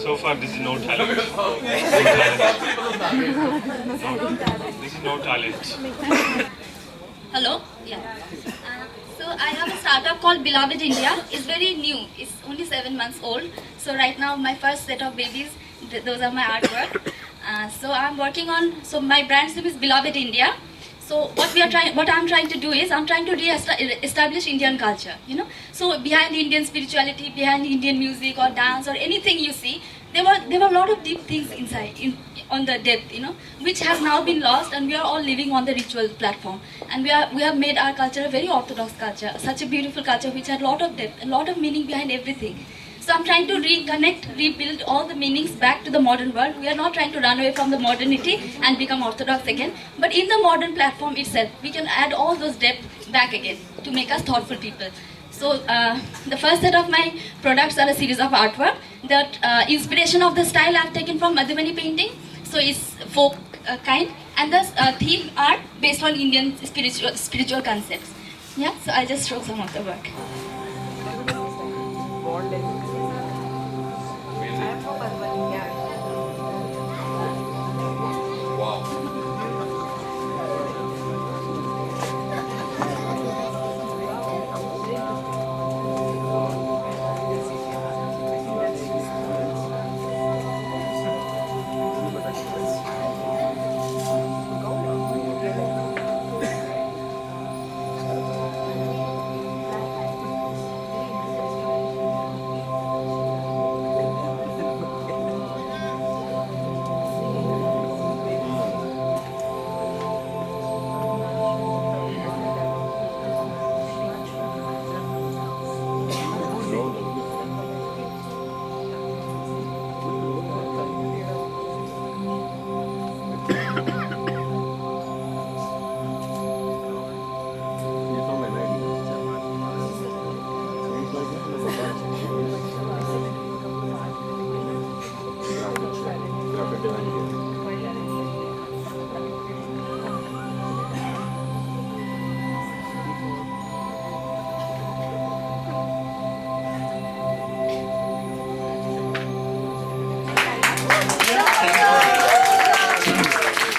So far, this is no talent. This is no talent. Hello? Yeah. So I have a startup called Beloved India. It's very new. It's only 7 months old. So right now my first set of babies, those are my artwork. So I'm working on, so my brand's name is Beloved India. So what I'm trying to do is, I'm trying to establish Indian culture, you know. So behind Indian spirituality, behind Indian music or dance or anything you see, there were a lot of deep things inside, on the depth, you know, which has now been lost, and we are all living on the ritual platform. And we have made our culture a very orthodox culture, such a beautiful culture which had a lot of depth, a lot of meaning behind everything. So I'm trying to reconnect, rebuild all the meanings back to the modern world. We are not trying to run away from the modernity and become orthodox again. But in the modern platform itself, we can add all those depth back again to make us thoughtful people. So the first set of my products are a series of artwork. The inspiration of the style I've taken from Madhubani painting. So it's folk kind. And the theme are based on Indian spiritual concepts. Yeah, so I'll just show some of the work.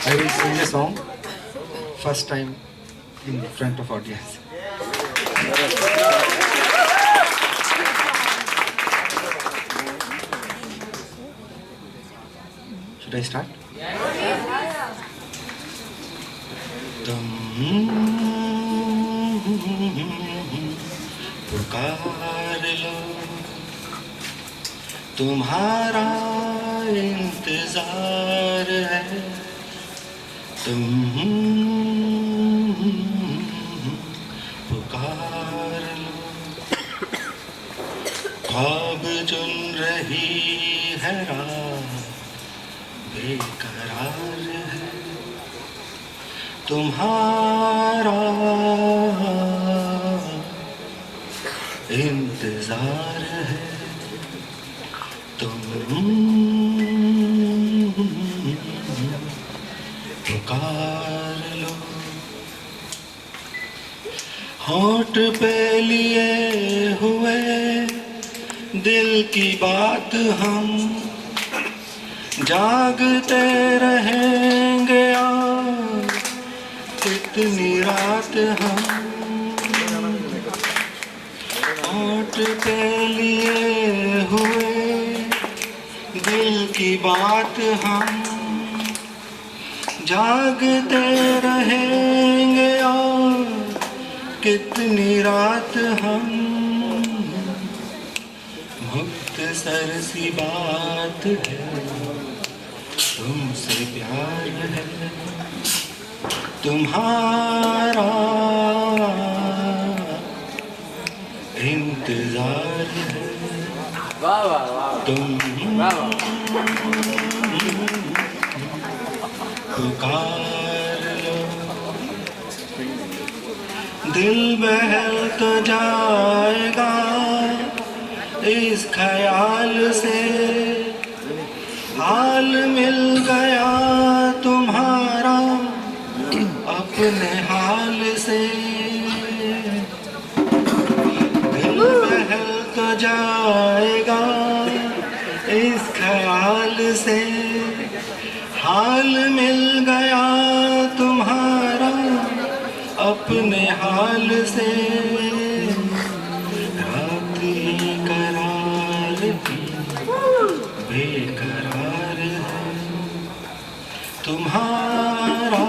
I will sing a song first time in front of audience. Should I start? तुम पुकार लो, तुम्हारा इंतजार है, तुम पुकार लो, ख्वाब चुन रही है रात बेकरार है, तुम्हारा इंतजार है, तुम पुकार लो। होठ पे लिए हुए दिल की बात हम जागते रहेंगे यार, कितनी रात हम होठ पे लिए हुए दिल की बात हम जागते रहेंगे और कितनी रात हम। मुख्तसर सी बात है, तुमसे प्यार है, तुम्हारा इंतजार है, तुम पुकार लो। दिल बहल तो जाएगा इस ख्याल से, हाल मिल गया तुम्हारा अपने हाल से। दिल बहल तो जाएगा इस ख्याल से, हाल मिल गया तुम्हारा अपने हाल से। रात ही करार की बेकरार है तुम्हारा।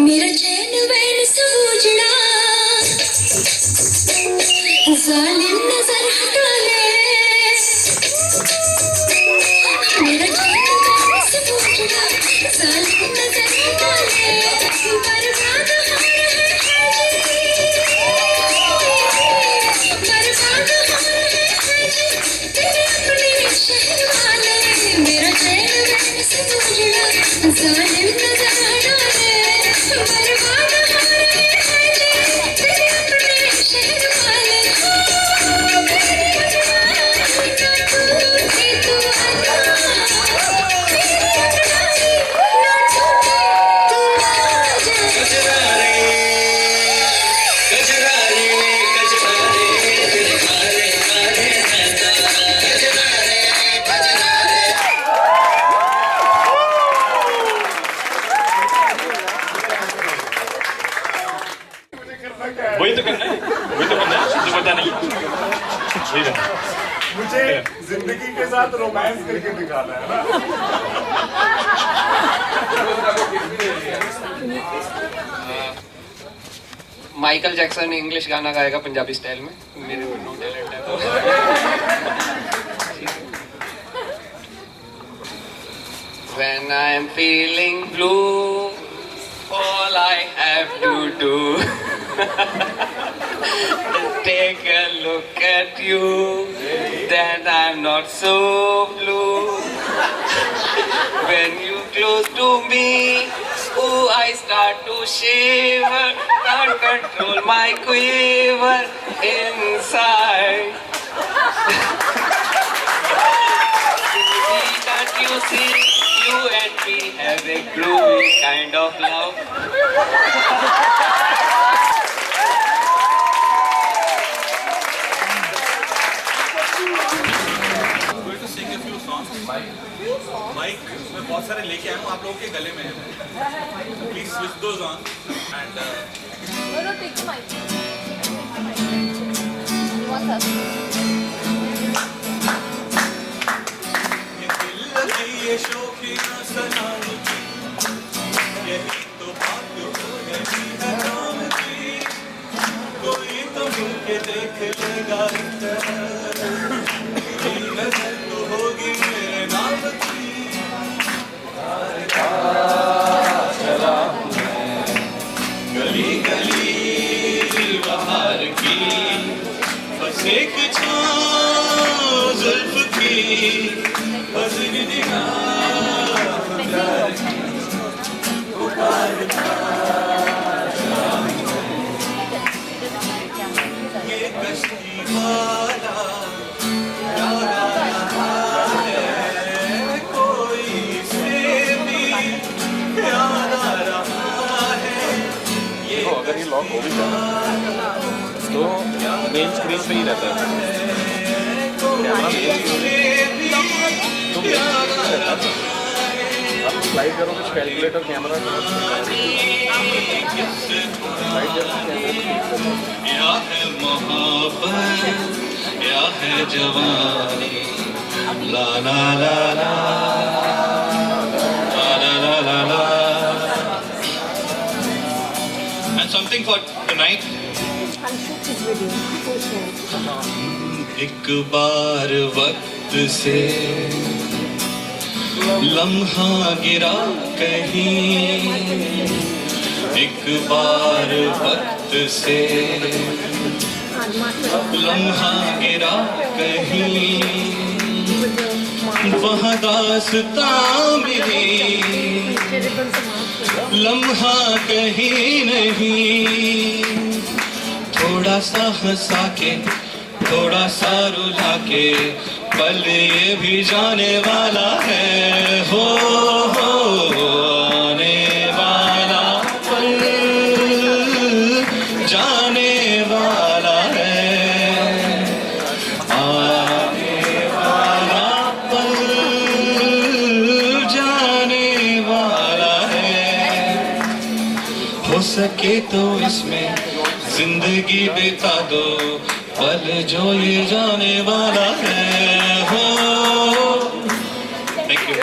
मेरा चैन वैन समझना, जालिम नजर हटा ले। मेरा चैन वैन समझना, जालिम नजर हटा ले। बर्बाद हो रहे हैं जी, बर्बाद हो रहे हैं जी तेरे अपने शहर वाले। मेरा चैन वैन समझना, जालिम नजर हटा ले। बर्बाद हो रहे हैं जी तेरे अपने शहर वाले। मेरी अगुवाई ना टूटे तू अल्लाह, मेरी अगुवाई ना टूटे तू आजा। कजरारे कजरारे दिल काले काले रहता, कजरारे कजरारे। वही तो करना है, वही तो करना है, मुझे पता नहीं वही करना है। मुझे जिंदगी के साथ रोमांस करके दिखाना है ना। माइकल जैक्सन इंग्लिश गाना गाएगा पंजाबी स्टाइल में, मेरे को नो टैलेंट है तो। When I'm feeling blue, all I have to do is take a look at you, then I'm not so blue. When you close to me, oh, I start to shiver, can't control my quiver inside. Baby, can't you see, you and me have a groovy kind of love. Going to sing a few songs. Mic मैं बहुत सारे लेके आया हूँ, आप लोगों के गले में है। Please switch those on and ये दिल लगी ये शौकीना सलाम की, यही तो बात हो रही है नाम की। कोई तो मिलके देख लेगा इधर, मेरी नजर तो होगी मेरे नाम की। चला गली गली बाहर की, बस एक छाँव जुल्फ की, बस निगाह प्यार की, पुकार ये कश्ती वाला याद आ रहा है, कोई से भी याद आ रहा है। ये अगर ये लॉक हो भी जाए तो मेन स्क्रीन पे ही रहता है। कैमरा मेन स्क्रीन आप स्लाइड करोगे तो कैलकुलेटर कैमरा या है मोहब्बत या है जवानी, ला ला ला ला ला ला ला ला। And something for tonight. एक बार वक्त से लम्हा गिरा कहीं, एक बार वक्त से लम्हा गिरा कहीं, वहाँ दास्तां मिली, लम्हा कहीं नहीं। थोड़ा सा हंसा के थोड़ा सा रुला के, पल ये भी जाने वाला है, हो आने वाला पल जाने वाला है, आने वाला पल जाने वाला है। हो सके तो इसमें जिंदगी बिता दो, पल जो ये जाने वाला है, हो। Thank you.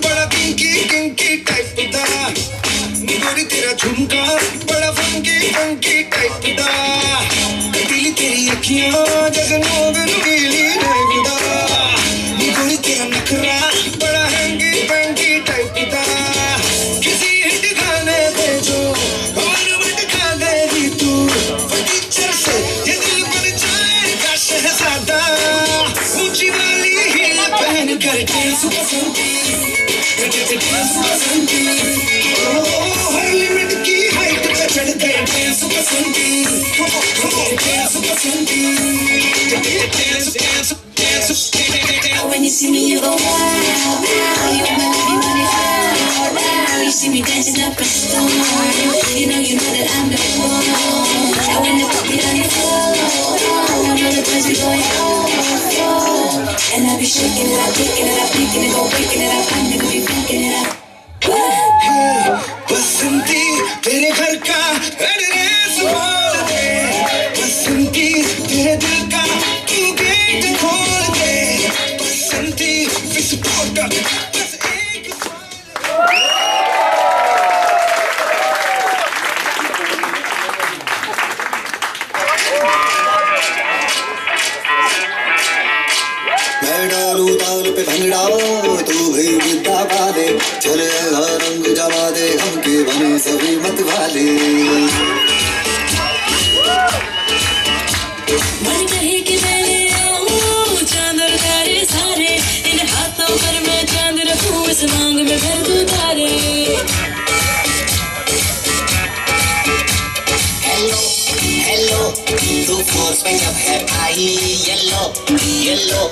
बड़ा किंकी किंकी टाइप दा नी गोरी तेरा झुमका बड़ा फंकी फंकी टाइप दा दिल तेरी अखियां जगनों रंगीली टाइप दा नी गोरी तेरा नखरा बड़ा हैंगी पैंगी टाइप दा किसी हिट गाने पे जो गवर्नमेंट खा गई तू फटीचर से ये दिल बन जाएगा शहजादा ऊंची वाली हील पहन कर डांस पसंदी हर लिमिट की हाइट पे चढ़ गए डांस पसंदी डांस पसंदी When you see me, you go wow, wow. You wanna love, you want it all, wow. You see me dancing up the store. You know that I'm the one. I when the pop it on the floor. All the boys be going oh. And I be shaking it up, picking it up, picking it up, picking it up. I'm gonna be picking it up. बसंती तेरे घर का address बोल दे बसंती तेरे दिल का तू gate खोल दे बसंती विस्फोटक बस एक मैं डालू ताल पे भंगड़ा तू भी गिद्दा पा दे चले रंग जमा दे हमके बने सभी मत वाले मन कहे कि मैं आऊं चांद और तारे सारे इन हाथों पर मैं चांद रखूं इस मांग में भर दूं तारे हेलो हेलो तू फोर्स में जब है आई येलो येलो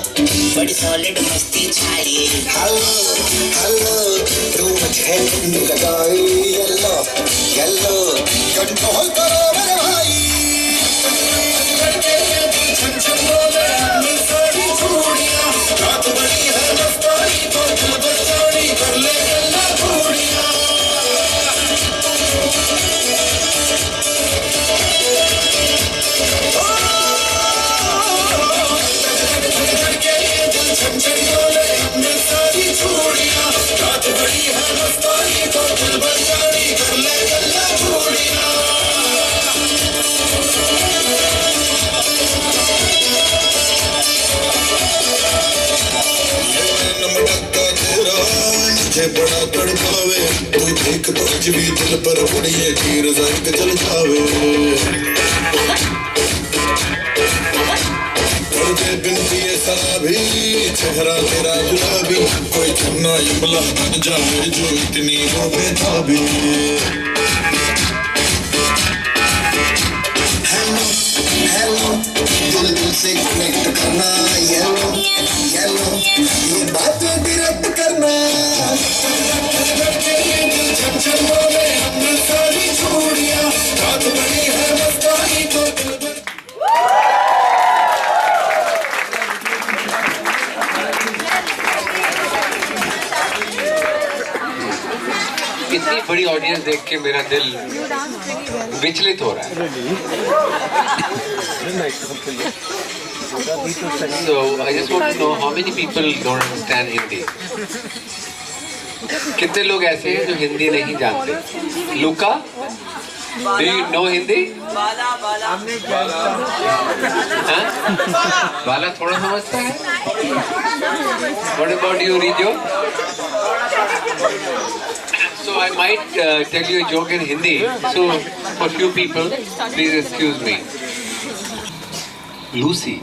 बड़ी सॉलिड मस्ती छाई हेलो हेलो तू मुझे लगाई येलो येलो कंट्रोल करो मेरे भाई छन छन बोले हमने सारी चूड़ियां रात बड़ी है मस्तानी तो दिल बचानी कर ले गल्ला चूड़ियां छन छन बोले हमने सारी चूड़ियां रात बड़ी है मस्तानी तो दिल बचानी कर ले गल्ला चूड़ियां मुझे बड़ा तड़पावे तू देख तो आज भी दिल पर पड़िए तीर जंग चल जावे करते बिनती ये सलाभी चेहरा तेरा गुलाबी कोई छन्ना इमला बन जावे जो इतनी वो बेताबी हेलो हेलो दिल दिल से कनेक्ट करना येलो येलो ये बात डायरेक्ट करना छन छन बोले हमने सारी चूड़ियां रात बड़ी है मस्तानी तो दिल भर इतनी बड़ी ऑडियंस देख के मेरा दिल विचलित हो रहा है So I just want to know how many people don't understand Hindi. कितने लोग ऐसे हैं जो हिंदी नहीं जानते? लुका, do you know Hindi? हाँ? बाला थोड़ा समझता है? What about you, Rijo? So I might tell you a joke in Hindi. So for few people, please excuse me. Lucy,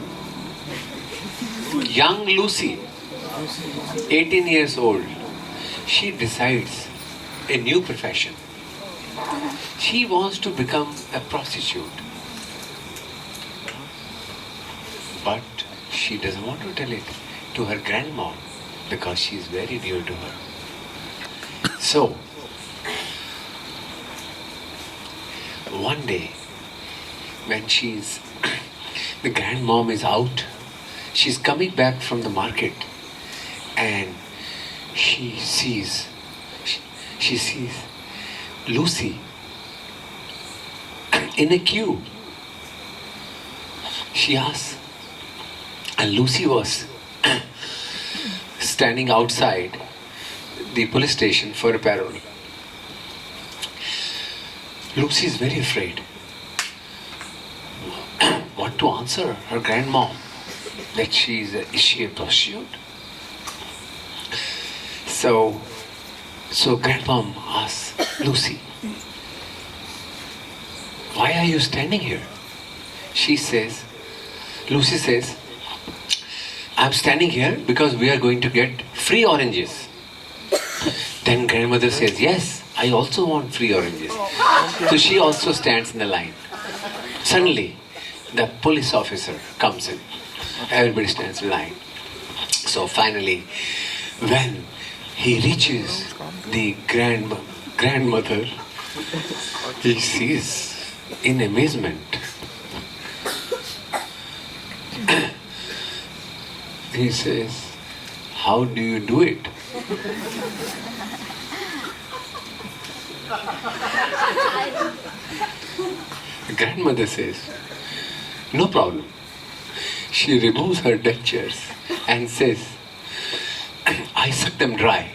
young Lucy, 18 years old. She decides a new profession. She wants to become a prostitute. But she doesn't want to tell it to her grandmom because she is very dear to her. So, one day, when the grandmom is out, she's coming back from the market and she sees Lucy in a queue. She asks, and Lucy was standing outside the police station for a parole. Lucy is very afraid. What to answer her grandmom? That is she a prostitute? So grandmom asks Lucy, why are you standing here? Lucy says, I'm standing here because we are going to get free oranges. Then grandmother says, yes, I also want free oranges. So she also stands in the line. Suddenly, the police officer comes in. Everybody stands in line. So finally, when he reaches the grandmother, he sees in amazement. He says, how do you do it? The grandmother says, no problem. She removes her dentures and says, I suck them dry.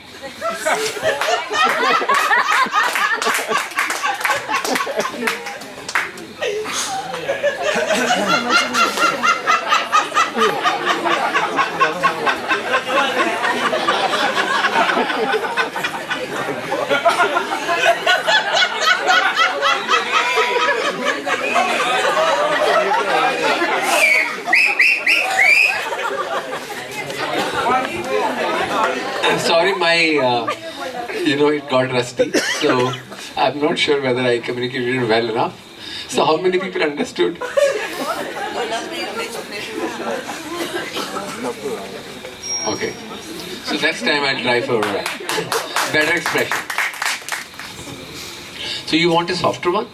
Sorry, it got rusty. So I'm not sure whether I communicated well enough. So how many people understood? Okay. So next time I'll try for better expression. So you want a softer one?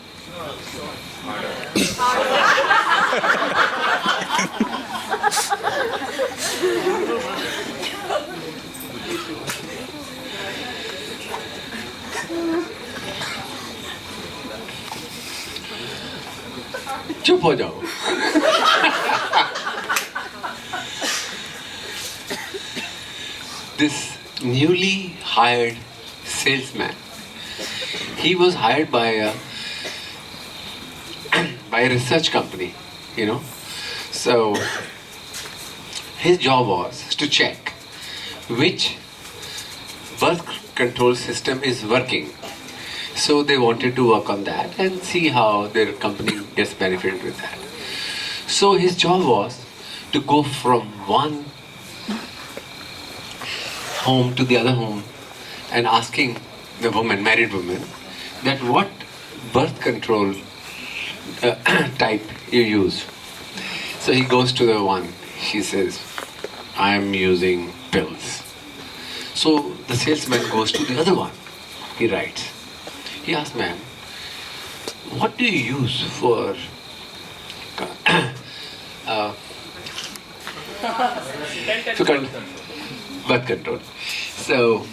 चुप हो जाओ. This newly hired salesman, he was hired by a research company, So his job was to check which birth control system is working. So they wanted to work on that and see how their company gets benefited with that. So his job was to go from one home to the other home and asking the woman, married woman, that what birth control type you use. So he goes to the one, she says, I am using pills. So the salesman goes to the other one, he writes. He asks, ma'am, what do you use for birth control? So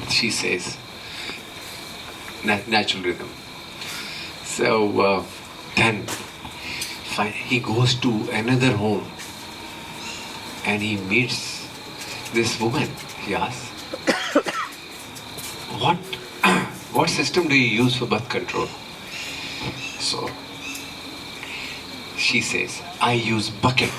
she says, natural rhythm. So then he goes to another home and he meets this woman. He asks, what system do you use for birth control? So she says, I use bucket.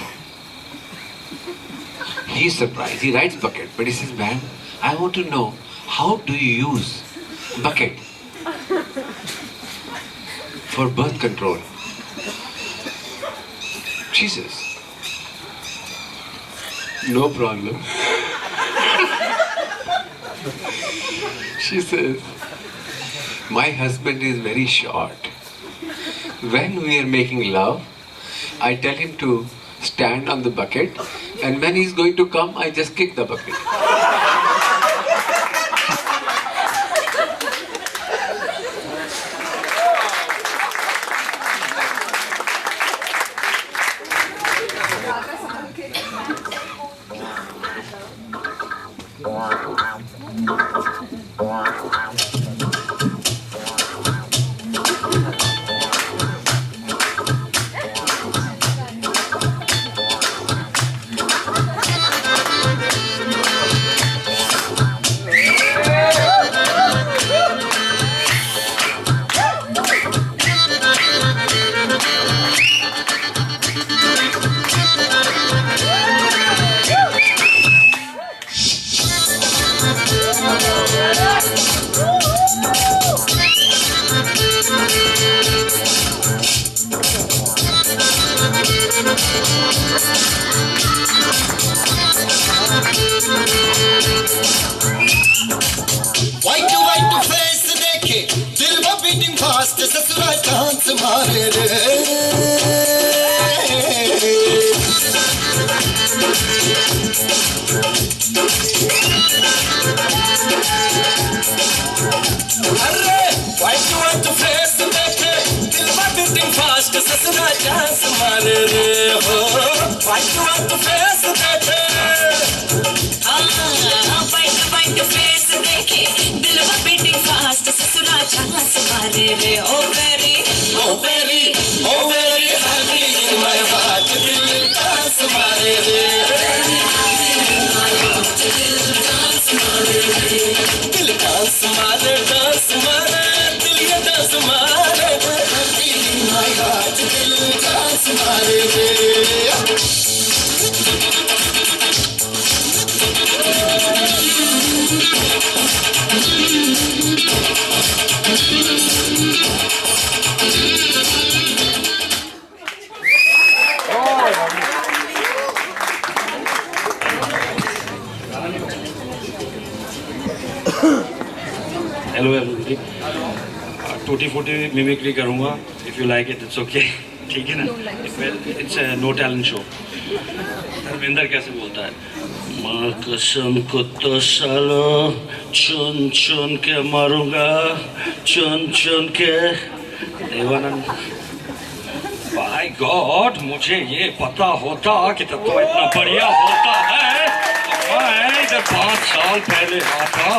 He's surprised. He writes bucket, but he says, ma'am, I want to know, how do you use bucket for birth control? She says, no problem. She says, my husband is very short. When we are making love, I tell him to stand on the bucket, and when he's going to come, I just kick the bucket. ससुरा chance मारे रे अरे white face देखे दिल में beating fast ससुरा chance मारे रे हो व्हाइट फेस देखे वाइट फेस देखे दिल में बीटिंग फास्ट ससुरा चांस मारे रे oh very happy in my heart दिल डांस मारे रे दिल डांस मारे दिल ये डांस मारे हैप्पी इन माय हार्ट दिल डांस मारे रे हेलो एवरीबॉडी टूटी फूटी मिमिक्री करूँगा if you like it it's okay ठीक है ना it's no talent show Dharmendra कैसे बोलता है माँ कसम कुत्तो सालो चुन चुन के मारूंगा चुन चुन के देवानंद बाय गॉड मुझे ये पता होता कि तत्व इतना बढ़िया होता है तो मैं जब 5 साल पहले आता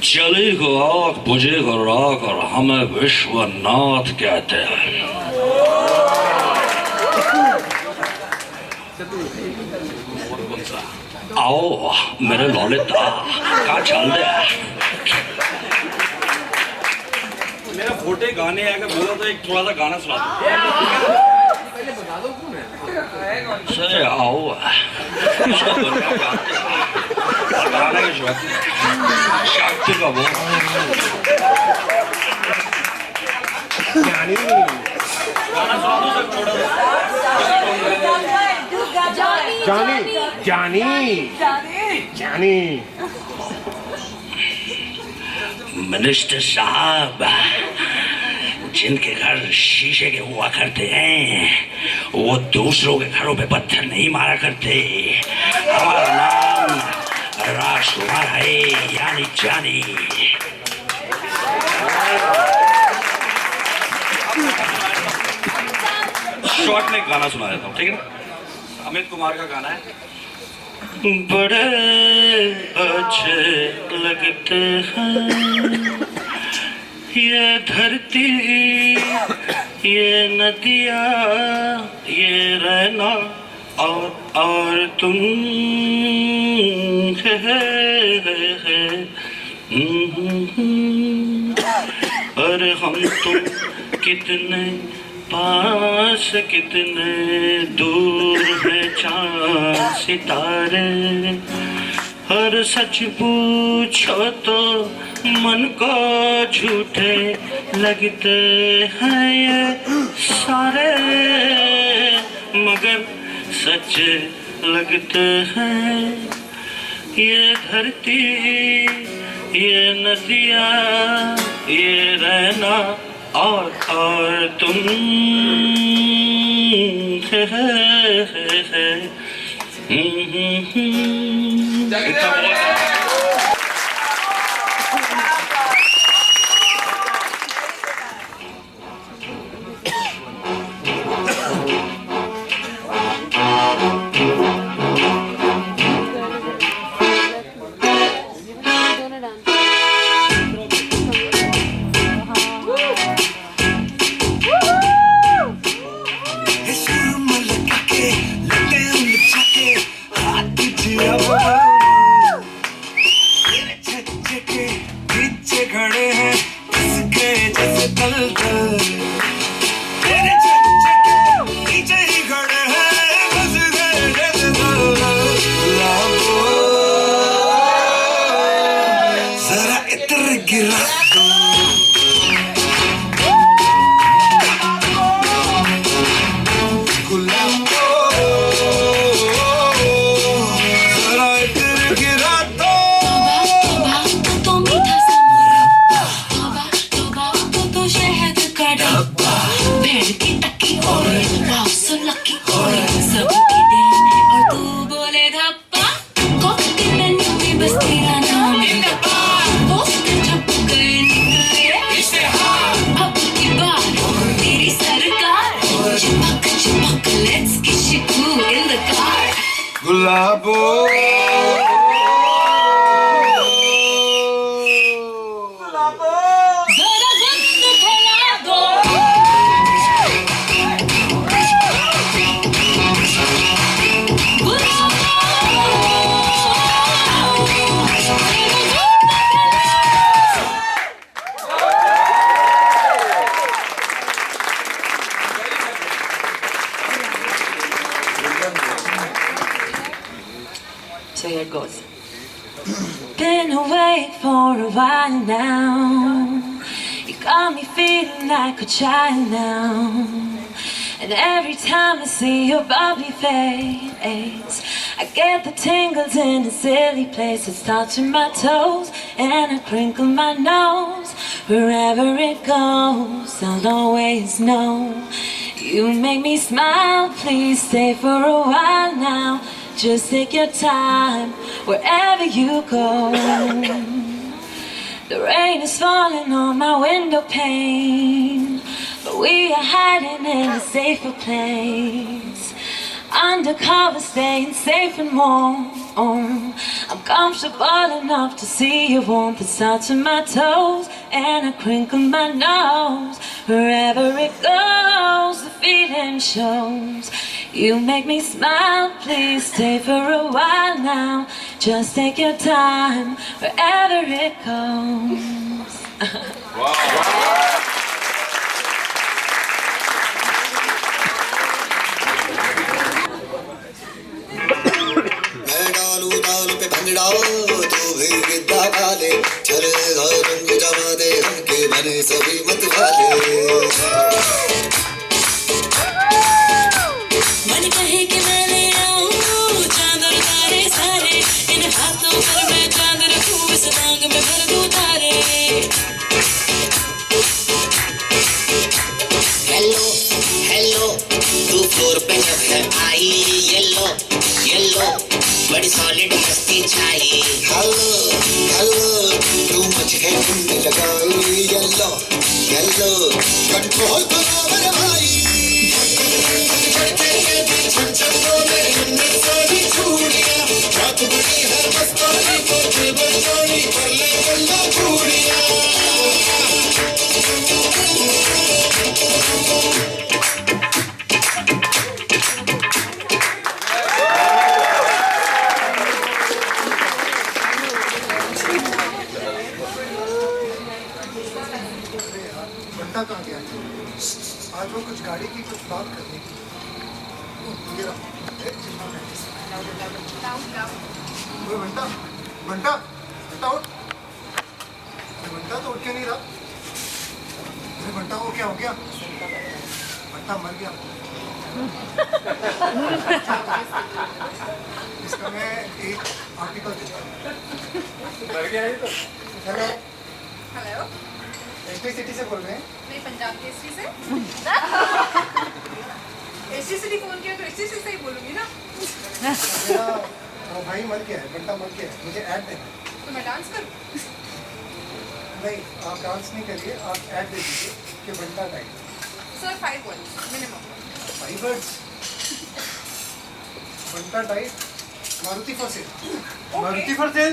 चली को आग बुझे को राग और हमें विश्वनाथ कहते हैं आओ मेरे ललिता क्या चल रहा है मेरा फोटे गाने आएगा बोला तो एक थोड़ा सा गाना सुना सर आओ गाने की शक्ति का वो गाना सुना दो सर थोड़ा जानी मिनिस्टर साहब जिनके घर शीशे के हुआ करते हैं वो दूसरों के घरों पे पत्थर नहीं मारा करते हमारा नाम राजकुमार है यानी जानी शॉर्ट में एक गाना सुना देता हूँ ठीक है ना अमित कुमार का गाना है बड़े अच्छे लगते हैं ये धरती ये नदिया ये रहना और तुम अरे हम तुम कितने पास कितने दूर है चांद सितारे हर सच पूछो तो मन को झूठे लगते हैं ये सारे मगर सच लगते हैं ये धरती ये नदियाँ ये रहना और तुम गुलाबो So here it goes. Been awake for a while now. You got me feeling like a child now. And every time I see your bubbly face, I get the tingles in a silly place. It's touching my toes and I crinkle my nose. Wherever it goes, I'll always know. You make me smile, please stay for a while now. Just take your time, wherever you go. The rain is falling on my window pane, but we are hiding in a safer place. Undercover, staying safe and warm. I'm comfortable enough to see your warmth. It's touching my toes and I crinkle my nose. Wherever it goes, the feeling shows. You make me smile, please stay for a while now. Just take your time, wherever it goes. मैं डालू ताल पे भंगड़ाओ तू भी गिद्दा वाले चले रंग जमा दे हमके बने सभी मत वाले मन कहे कि मैं ले आऊं चांद और तारे सारे, इन हाथों पर मैं चांद रखूं, इस मांग में भर दूं तारे. हेलो हेलो तू फ्लोर पे जब है आई येलो येलो बड़ी सॉलिड हस्ती छाई हेलो हेलो तू मुझे ढूंढ लगाई येलो येलो कंट्रोल करो मेरे भाई कहाँ गया? आज वो कुछ गाड़ी की कुछ बात करनी थी. ये रहा. वो बंटा बंटा बंटा उठ. बंटा तो उठ के नहीं रहा. अरे बंटा को क्या हो गया? बंटा मर गया. इसका मैं एक आर्टिकल देता हूँ. मर गया है तो. हेलो हेलो एसटी सिटी से बोल रहे हैं? नहीं, पंजाब केसरी से. एसटी सिटी फोन किया तो एसटी सिटी से ही बोलूंगी ना. मेरा भाई मर गया है, बंटा मर गया है, मुझे ऐड देना है. तो मैं डांस करूं? नहीं, आप डांस नहीं करिए, आप ऐड दे दीजिए कि Banta time. Sir 5 words minimum. 5 words. Banta type Maruti for sale. Maruti for sale.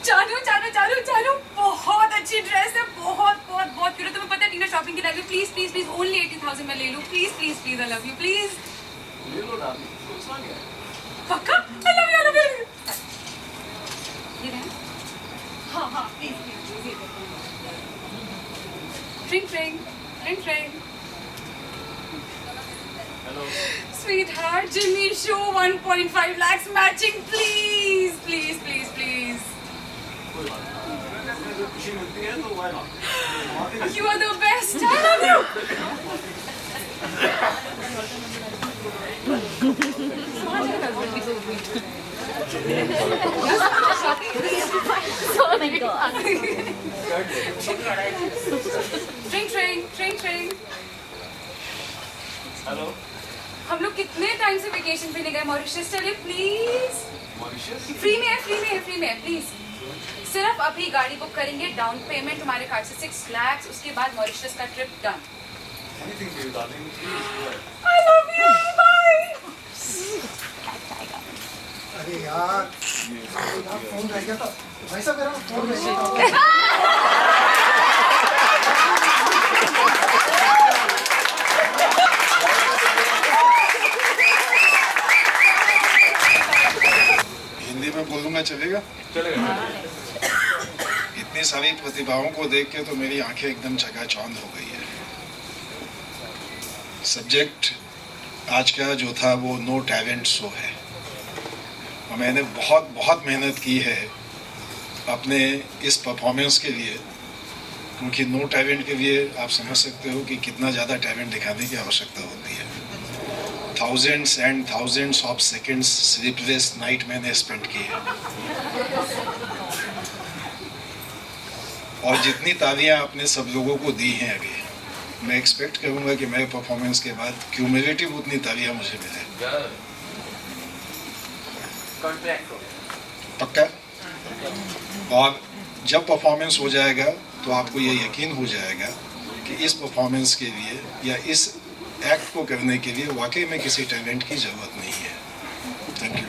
Chanu Chanu Chanu Chanu बहुत अच्छी ड्रेस है. बहुत बहुत बहुत क्यूट है. तुम्हें पता है टीना शॉपिंग के लिए प्लीज प्लीज प्लीज ओनली 80,000 में ले लो. Please please please I love you. Please ले लो ना. पक्का I love you I love you. ये रहा. हाँ हाँ प्लीज प्लीज. ट्रिंग ट्रिंग ट्रिंग ट्रिंग. Hello. Sweetheart, Jimmy show 1.5 lakhs matching, please, please, please, please. You are the best. I love you. Oh my God. Train, train, train, train. Hello हम लोग कितने टाइम से वेकेशन पे नहीं गए मॉरिशस, चलिए प्लीज। फ्री में है, फ्री में है, फ्री में है, प्लीज। सिर्फ अभी गाड़ी बुक करेंगे, डाउन पेमेंट हमारे कार्ड से 6 lakhs, उसके बाद मॉरिशस का trip done. I love you, bye। अरे यार फोन रह गया था भाई साहब, मेरा फोन रह गया था। हिंदी में बोलूंगा, चलेगा? चलेगा। इतनी सारी प्रतिभाओं को देख के तो मेरी आंखें एकदम चकाचौंध हो गई है। सब्जेक्ट आज का जो था वो नो टैलेंट शो है, और मैंने बहुत मेहनत की है अपने इस परफॉर्मेंस के लिए, क्योंकि नो टैलेंट के लिए आप समझ सकते हो कि कितना ज़्यादा टैलेंट दिखाने की आवश्यकता होती है। thousands and thousands of seconds sleepless night मैंने स्पेंड की है, और जितनी तालियां आपने सब लोगों को दी हैं अभी, मैं एक्सपेक्ट करूंगा कि मेरे परफॉर्मेंस के बाद क्यूमुलेटिव उतनी तालियां मुझे मिले। पक्का? और जब परफॉर्मेंस हो जाएगा तो आपको ये यकीन हो जाएगा कि इस परफॉर्मेंस के लिए या इस एक्ट को करने के लिए वाकई में किसी टैलेंट की ज़रूरत नहीं है। Thank you.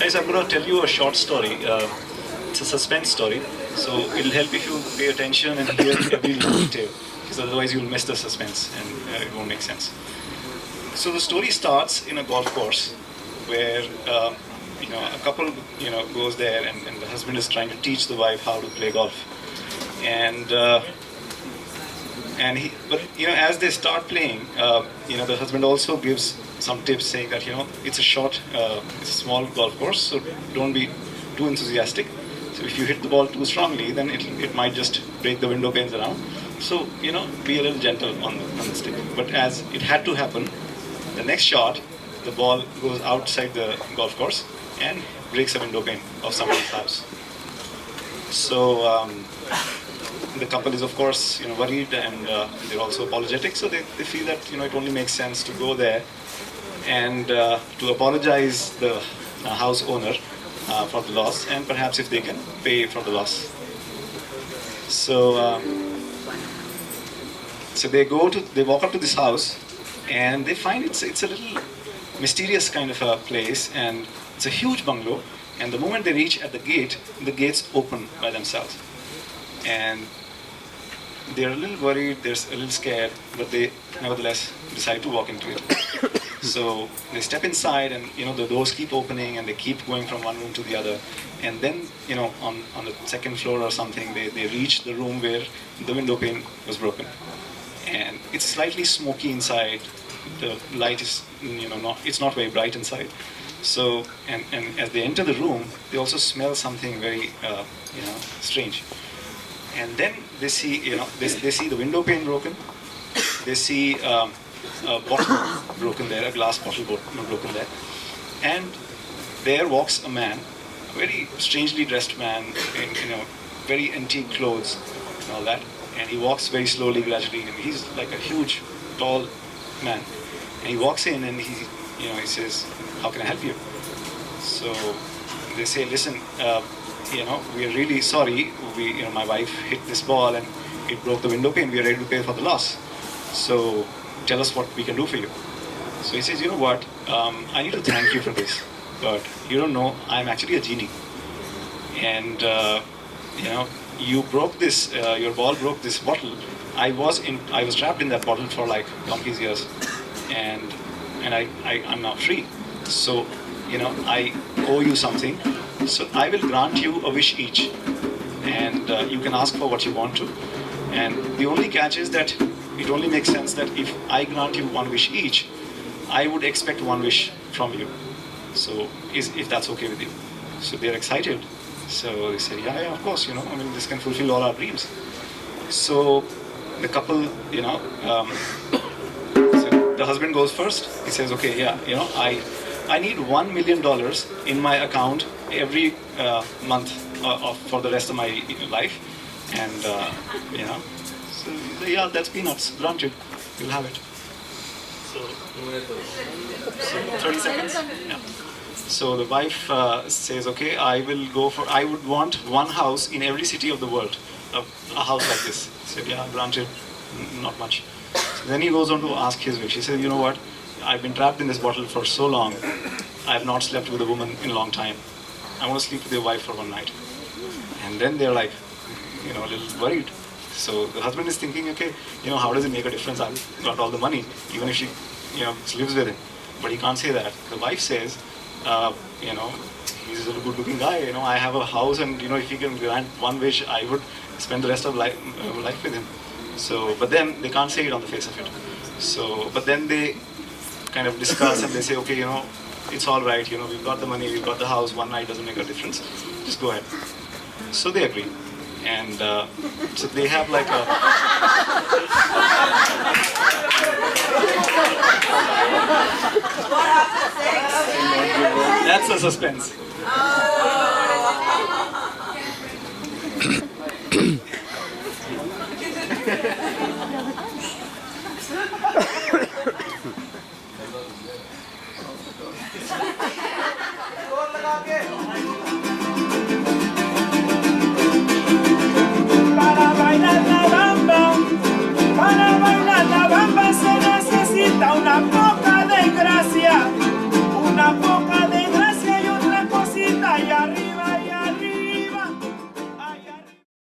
Guys, I'm going to tell you a short story. It's a suspense story, so it'll help if you pay attention and hear every little detail, because otherwise you'll miss the suspense and it won't make sense. So the story starts in a golf course where a couple goes there, and the husband is trying to teach the wife how to play golf, and as they start playing, the husband also gives some tips, saying that it's a small golf course, so don't be too enthusiastic. So if you hit the ball too strongly, then it might just break the window panes around. So be a little gentle on the stick. But as it had to happen, the next shot, the ball goes outside the golf course and breaks a window pane of somebody's house. So the couple is of course worried, and they're also apologetic. So they feel that it only makes sense to go there and to apologize the house owner for the loss, and perhaps if they can pay for the loss. So they walk up to this house, and they find it's a little mysterious kind of a place, and it's a huge bungalow. And the moment they reach at the gates open by themselves, and they're a little worried, they're a little scared, but they nevertheless decide to walk into it. So they step inside, and the doors keep opening, and they keep going from one room to the other. And then on the second floor or something, they reach the room where the window pane was broken, and it's slightly smoky inside. The light is it's not very bright inside. So and as they enter the room, they also smell something very strange. And then they see they see the window pane broken. They see a bottle broken there, a glass bottle broken there. And there walks a man, a very strangely dressed man in very antique clothes and all that. And he walks very slowly, gradually, and he's like a huge, tall man. And he walks in, and he says, "How can I help you?" So they say, "Listen, we are really sorry. My wife hit this ball and it broke the window pane. We are ready to pay for the loss. So tell us what we can do for you." So he says, "You know what? I need to thank you for this, but you don't know, I'm actually a genie. And you broke this. Your ball broke this bottle. I was trapped in that bottle for like donkey's years, and I'm now free. So I owe you something. So I will grant you a wish each, and you can ask for what you want to. And the only catch is that it only makes sense that if I grant you one wish each, I would expect one wish from you. So if that's okay with you." So they're excited. So they say, yeah, of course, this can fulfill all our dreams. So the couple, so the husband goes first. He says, "Okay, I need $1 million in my account every month for the rest of my life." And so that's peanuts. Granted, you'll have it. So 30 seconds. Yeah. So the wife says, "Okay, I would want one house in every city of the world, a house like this." He said, "Yeah, granted, not much." So then he goes on to ask his wish. He said, "You know what? I've been trapped in this bottle for so long. I have not slept with a woman in a long time. I want to sleep with your wife for one night." And then they're like, a little worried. So the husband is thinking, okay, how does it make a difference? I've got all the money, even if she, lives with him. But he can't say that. The wife says, he's a good-looking guy. I have a house, and if he can grant one wish, I would spend the rest of life with him. So, but then they can't say it on the face of it. So, but then they kind of discuss, and they say, okay, it's all right. We've got the money, we've got the house. One night doesn't make a difference. Just go ahead. So they agree, and so they have like a. That's a suspense.